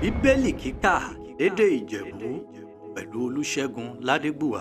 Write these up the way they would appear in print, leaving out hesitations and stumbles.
Bíbélì kíkà lédè Ìjẹ̀bú pẹ̀lú Olúṣẹ́gun Ládégbùwà.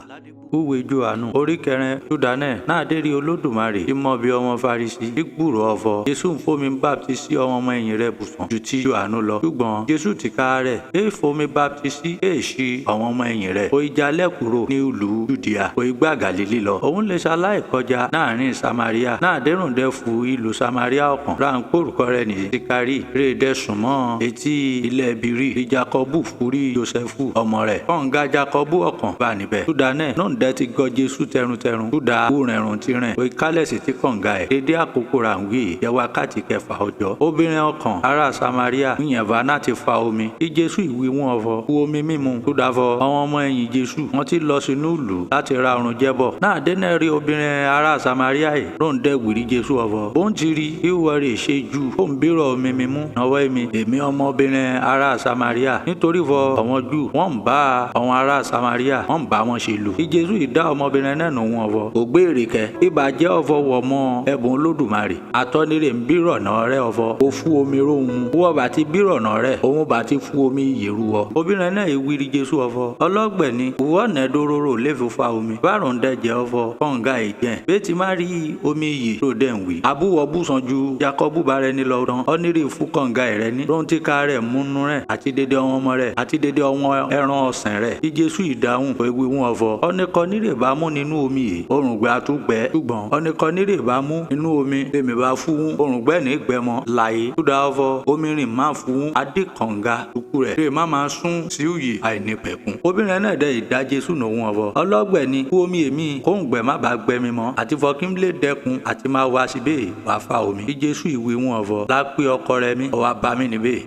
Húwe Jòhánù orí kẹrin Júdánẹ̀ náà dérí Olódùmarè tí mọ bí ọmọ Farisí tí gbúrò ọ̀fọ̀. Jésù ń fomi báptísì ọmọ ẹ̀yìn rẹ̀ bùsùn ju ti Jòhánù lọ. Ṣùgbọ́n Jésù tìkára rẹ̀ èé fomi báptísì èé ṣí ọmọ ẹ̀yìn rẹ̀. Ó jalẹ̀ kúrò ní ìlú Jùdíà, ó gbà Gálílì lọ. Òun lè ṣaláì kọjá láàrin Samaria náà dérùndẹ́ fún ìlú Samaria ọ̀kan. Ráńpẹ́ orúkọ rẹ̀ ní Síkárì rè dẹ́sùn mọ́ etí ilẹ̀ Bírí. Bí Jákọ́bù fúrí Jósẹ́fù ọmọ rẹ̀. Kọ̀ǹga Jákọ́bù ọ̀kan bá níbẹ̀. Júdánẹ̀ náà dẹ́ ti gọ Jésù tẹrùntẹrùn. Júdà kúrẹ̀rùn ti rìn. Ó kálẹ̀sì ti kọ̀ǹga ẹ̀. Dédé àkókò ràǹwì jẹ́ wákàtí kẹfà ọjọ́. Obìnrin ọkàn ará Samaria yìnyẹ̀nba náà ti fa omi. Kí Jésù ìwí wọn ọ̀fọ̀ kú omi mímu. Júdà fọ àwọn ọmọ ẹ̀yìn Jésù. Wọ́n ti lọ sínú ìlú láti ra ọrùn jẹ́bọ̀. Náà dénà rí obìnrin ará Samaria yìí. Lóun dẹ́ wìrí Jésù ọ̀fọ̀. Ó ń ti rí ìwọ rẹ̀ ṣe jù. Ó ń bírọ̀ omi mímú. Nọwọ́ èmi ọmọbìnrin ará Samaria. Nítorí fọ àwọn Júù wọ́n ń bá àwọn ará Samaria wọ́n ń bá wọn ṣe lù. Kí Jésù ìdá ọmọbìnrin náà nù wọn ọ̀fọ̀. Kò gbé èrèkẹ́. Ìbàjẹ́ ọ̀fọ̀ wọ̀ mọ́ ẹ̀bùn Olódùmarè. Àtọ́nirè ń bírọ̀ náà rẹ̀ ọ̀fọ̀. Ó fún omi róhun. Wọ́n bá ti bírọ̀ náà rẹ̀. Òun bá ti fún omi ìyèrú wọ. Obìnrin náà ìwírí Jésù ọ̀fọ̀. Ọlọ́gbẹ̀ ni ìwọ nẹ̀ dóróró léfi fa omi. Bárùn dẹ̀jẹ̀ ọ̀fọ̀ kọ̀ǹga ìjẹ́. Bẹ́ẹ̀ ti má rí omi iyè tó dẹ̀ ń wí. Àbúwọ̀ bùsàn ju Jákọ́bù bá rẹ ní lọ́dún. Ọ́nírì fún kọ̀ǹga ìrẹ́ ní. Lóhun ti ká rẹ̀ múnú rẹ̀ àti dédé ọmọ rẹ̀ àti dédé ọmọ ẹran ọ̀sìn rẹ̀. Kí Jésù ìdáhùn ewì wọn ọ̀fọ̀. Ọ̀nìkan nírè bá mú nínú omi yìí. Òrùngbẹ àtúgbẹ. Ṣùgbọ́n ọ̀nìkan nírè bá mú nínú omi. Lèmi bá fún òrùngbẹ ní gbẹmọ láyé. Júdà ọ̀fọ̀ omi rìn máa fún adé kọ̀ǹga tukú rẹ̀. Lè má máa sún sí òye àìnípẹ̀kun. Obìnrin náà dẹ̀ ìdá Jésù nòun ọ̀fọ̀. Ọlọ́gbẹ̀ ni kú omi èmi kóńgbẹ má bàa gbẹmí mọ́. Àti fọkínlé dẹkun àti máa wá síbẹ̀ wá fa omi. Kí Jésù ìwé wọn ọ̀fọ̀. Lápé ọkọ rẹ̀ mi ọwọ́ bá mi níbẹ̀.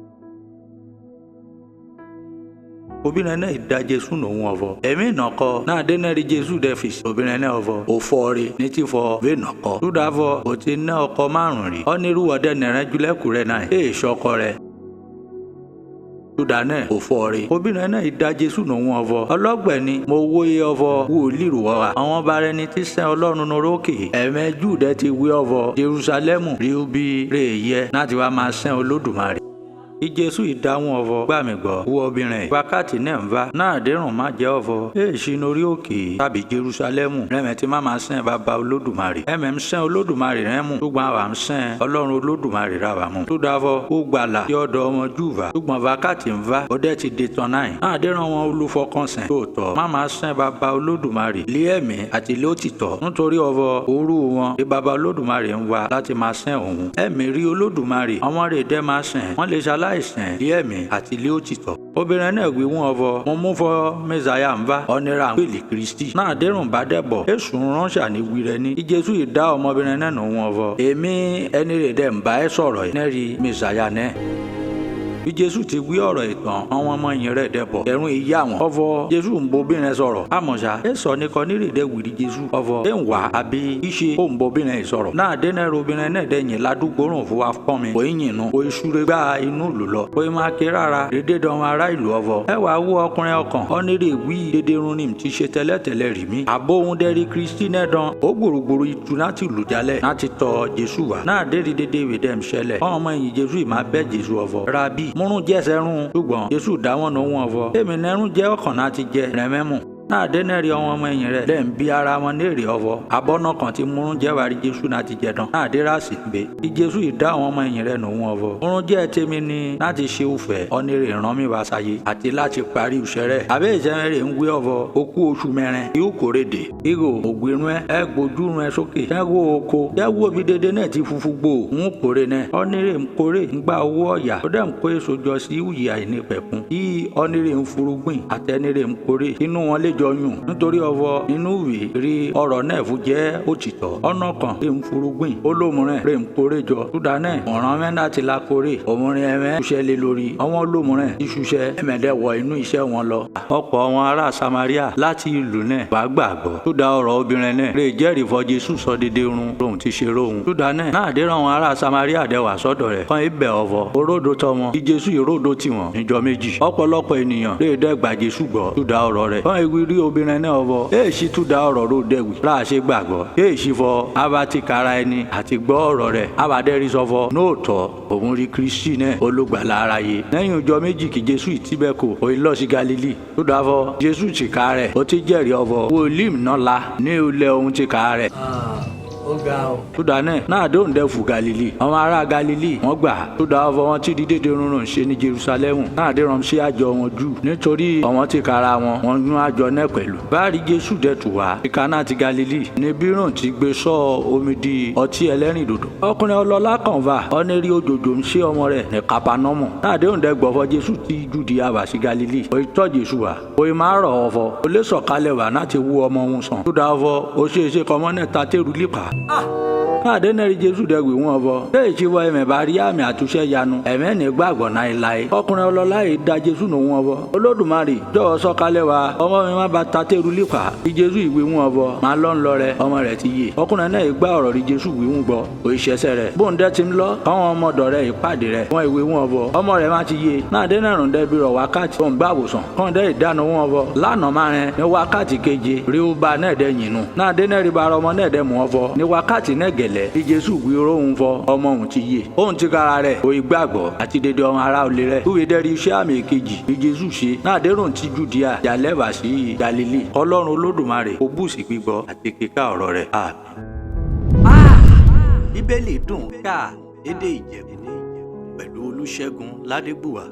Obìnrin náà ìdá Jésù nòun ọ̀fọ̀. Ẹ̀mí ìnàkọ náà dénà rí Jésù dẹ̀ fèsì. Obìnrin náà ọ̀fọ̀. Òfò rẹ̀ ní ti fọ bẹ́ẹ̀ nàkọ. Júdà fọ kò ti ná ọkọ márùn-ún rí. Ọ́nírúwọ̀dẹ nẹ̀rẹ́ julẹ̀kù rẹ̀ náà. Èè ṣọkọ rẹ̀. Júdà náà òfò rẹ̀. Obìnrin náà ìdá Jésù nòun ọ̀fọ̀. Ọlọ́gbẹ̀ ni mo wóye ọ̀fọ̀ wòlíì rò wá. Àwọn bàrẹ̀ ni ti sẹ́ Ọlọ́run norókè. Ẹ̀mẹ́ Júdà ti wí ọ̀fọ̀. Jerúsálẹ́mù rí bí rè yẹ láti wá máa sẹ́ Olódùmarè. Kí Jésù ìdáhùn ọ̀fọ̀ gbà mí gbọ́. Wọ obìnrin wákàtí náà ń va náà dérùn má jẹ́ ọ̀fọ̀. Èèṣì lórí òkè tàbí Jerúsálẹ́mù rẹ̀mẹ̀ tí má máa sẹ́n bàbá Olódùmarè. Ẹ̀mẹ̀ ń sẹ́n Olódùmarè rẹ̀ mú. Ṣùgbọ́n àwa ń sẹ́n Ọlọ́run Olódùmarè rà wà mú. Júdà fọ ó gbàlà tí ọ̀dọ̀ ọmọ Júù va. Ṣùgbọ́n wákàtí ń va ọdẹ ti dé tán náà. Náà dérùn wọn olùfọkànsìn. Tóòtọ́ má máa sẹ́n bàbá Olódùmarè lé ẹ̀mí àti lé òtítọ́. Nítorí ọ̀fọ̀ òru wọn tí bàbá Olódùmarè ń wá láti máa sẹ́n òun. Ẹ̀mí rí Olódùmarè àwọn rẹ̀ dẹ́ máa sẹ́n. Wọ́n lè ṣaláìsìn lé ẹ̀mí àti ilé òtítọ́. Obìnrin náà wí wọn ọ̀fọ̀. Mo mú fọ Mẹ́sáyà ń bá ọ̀nẹ́ra pèlè Kristi. Náà dérùn bá dẹ̀bọ̀. Èṣù ránṣà ní wí rẹ ní. Kí Jésù ìdá ọmọbìnrin náà nù wọn ọ̀fọ̀. Èmi ẹni rẹ̀ dẹ̀ ń bá ẹ sọ̀rọ̀ yìí. Nẹ́ẹ̀rí Mẹ́sáyà náà. Bí Jésù ti wí ọ̀rọ̀ ìtàn àwọn ọmọ yìí rẹ̀ dẹ̀bọ̀. Ẹ̀rùn ìyá wọn. Ọ̀fọ̀ Jésù ń bo obìnrin sọ̀rọ̀. Àmọ̀ṣá ẹ sọ nìkan nírè dẹ̀ wìrì Jésù. Ọ̀fọ̀ ẹ ń wá àbí ìṣe ó ń bo obìnrin sọ̀rọ̀. Náà dénà ro obìnrin náà dẹ̀ yìn ládùúgbò rùn fún wa pọ́n mi. Kò í yìnbọn. Kò í súre gbá inú ìlú lọ. Kò í máa ké rárá. Dédé dán ará ìlú ọ̀fọ̀. Ẹ wàá wú ọkùnrin ọkàn. Ọ́nírè wí dédé run ni ti ṣe tẹ́lẹ̀tẹ́lẹ̀ rí mi. Àbó ohun dẹ́rí Kristi náà dán. Ó gbòrògbòrò ìtú láti lù jalẹ̀ láti tọ Jésù wá. Náà dérí dédé ìwé dẹ̀ ń ṣẹlẹ̀. Ọmọ ẹ̀yìn Jésù ì máa bẹ́ Jésù ọ̀fọ̀. Rábì múrún jẹ́sẹ̀ rún. Ṣùgbọ́n Jésù dáwọn nù wọn ọ̀fọ̀. Èmi nẹ́rún jẹ́ ọkàn láti jẹ rẹ̀mẹ́mù. Náà dénà rí ọmọ ẹ̀yìn rẹ̀ lẹ́ ń bí ara wọn ní èrè ọ̀fọ̀. Abọ́nà kan ti múrún jẹ́ wàrí Jésù náà ti jẹ dán. Náà dé rásì gbé. Kí Jésù ìdá àwọn ọmọ ẹ̀yìn rẹ̀ nù wọn ọ̀fọ̀. Múrún jẹ́ tèmi ni láti ṣe òfẹ́ ọ̀nìrè ràn mí wá sáyé àti láti parí iṣẹ́ rẹ̀. Àbẹ́ ìṣẹ́ rẹ̀ ń gbé ọ̀fọ̀. Okú oṣù mẹ́rin yóò kórè dé. Ìgò ògbérun ẹ gbójú run ẹ sókè. Ẹ wo oko. Ẹ wo bí dédé náà ti funfun gbò. Ń kórè náà. Ọ̀nìrè ń kórè ń gba owó ọ̀yà. Ó dẹ̀ ń kó èso jọ sí ìwúyè àìnípẹ̀kun. Yí ọ̀nìrè ń furugbìn àtẹnirè ń kórè. Inú wọn lè jọ yùn. Nítorí ọ̀fọ̀ inú ìwé rí ọ̀rọ̀ náà fún jẹ́ òtítọ́. Ọ̀nà kan lè ń furugbìn. Olómùrẹ̀ rè ń kórè jọ. Júdà náà ọ̀ràn mẹ́ta ti la kórè. Òmùrin ẹ̀mẹ́ ṣuṣẹ́ lé lórí. Àwọn olómùrẹ̀ ti ṣuṣẹ́ ẹ̀mẹ́dẹ́ wọ inú iṣẹ́ wọn lọ. Ọ̀pọ̀ àwọn ará Samaria láti ìlú náà bá gbàgbọ́. Júdà ọ̀rọ̀ obìnrin náà rè jẹ́rìí fọ Jésù sọ dédé run lòun ti ṣe róhun. Júdà náà dé àwọn ará Samaria dẹ̀ wá sọ́dọ̀ rẹ̀. Kan ibẹ̀ ọ̀fọ̀. Oródo tọmọ. Kí Jésù ìródo tiwọn níjọ́ méjì. Ọ̀pọ̀lọpọ̀ ènìyàn rè dẹ́ gbà Jésù gbọ́. Júdà ọ̀rọ̀ rẹ̀. Kan ewì rí obìnrin náà ọvọ èèṣì tún dá ọ̀rọ̀ ró dẹ̀wì rà ṣe gbàgbọ́ èèṣì fọ abati kara ẹni àti gbọ́ ọ̀rọ̀ rẹ̀ abadẹ́rì sọfọ nóòtọ́ òun rí Kristi náà olùgbàlà aráyé lẹ́yìn ọjọ́ méjì kí Jésù ìtìbẹ́kò òye lọ sí Galili tó dáfọ́ Jésù tìka rẹ̀ ó ti jẹ́rìí ọvọ wòlíì nọ́la ní ilẹ̀ ohun tìka rẹ̀ tó dáná náà dóun dẹ fún Galili àwọn ará Galili wọ́n gbà tó dá ọfọ wọn tí dídé rúnrún ṣe ní Jerusalemu náà dé rán sí àjọ wọn jù nítorí àwọn tí kara wọn yún àjọ náà pẹ̀lú báàrí Jésù dẹ̀tù wá ìka náà ti Galili ní bírùn ti gbé sọ omi di ọtí ẹlẹ́rìndòdò ọkùnrin ọlọ́lá kan wà ọ́nẹ́rì òjòjò ń ṣe ọmọ rẹ̀ ní Kapanọ́mù náà déun dẹ gbọ́fọ́ Jésù ti Júdíà wá sí Galili òye tọ́ Jésù wá òye máa rọ̀ ọfọ olè sọ̀kalẹ̀ wá láti wú ọmọ òun sàn tó dá ọfọ ó ṣe é ṣe kọ́mọ́ náà ta tẹ́rù lípa àdénẹ́rì Jésù dẹ̀gbẹ̀ wọn bọ̀ ṣé ìṣìwọ ẹ̀mẹ̀ bá rí àmì àtúnṣe yanu ẹ̀mẹ́ ní gbàgbọ́ náà láyé ọkùnrin ọlọ́lá yìí da Jésù nù wọn bọ̀ Olódùmarè jọ̀wọ́ sọ̀kalẹ̀ wá ọmọ mi má ba ta tẹ́rù lípa rí Jésù ìwé wọn bọ̀ máa lọ́ ń lọ rẹ ọmọ rẹ̀ ti yé ọkùnrin náà gbá ọ̀rọ̀ rí Jésù ìwé wọn gbọ́ òṣìṣẹ́ rẹ̀ bóun dẹ́ ti ń lọ káwọn ọmọdọ̀ rẹ̀ ìpàdé rẹ̀ wọn ìwé wọn bọ̀ ọmọ rẹ̀ má ti yé náà dénẹ́rùn dẹ́bi rọ̀ wákàtí òun gbà àwòsàn kàn dẹ́ ìdáná wọn bọ̀ lánàá máa rẹ ní wákàtí keje rí ó ba náà dẹ́ yìnú náà dénẹ́rì bá ọmọ náà dẹ́ mú ọ bọ̀ ní wákàtí náà gẹ̀lẹ́ rí Jésù wí rohun fọ ọmọ òun ti yé òun ti kára rẹ̀ òye gbàgbọ́ àti dédé ọmọ ará olè rẹ̀ wíwé dẹ́rí iṣẹ́ àmì èkejì bí Jésù ṣe náà dérùn ti Júdíà jàlẹ́bà sí Galili Ọlọ́run Olódùmarè ó bùsì gbígbọ́ àti kíkà ọ̀rọ̀ rẹ̀ àmín. Bíbélì dùn ká lédè Ìjẹ̀bú pẹ̀lú Olúṣẹ́gun Ládébùwà.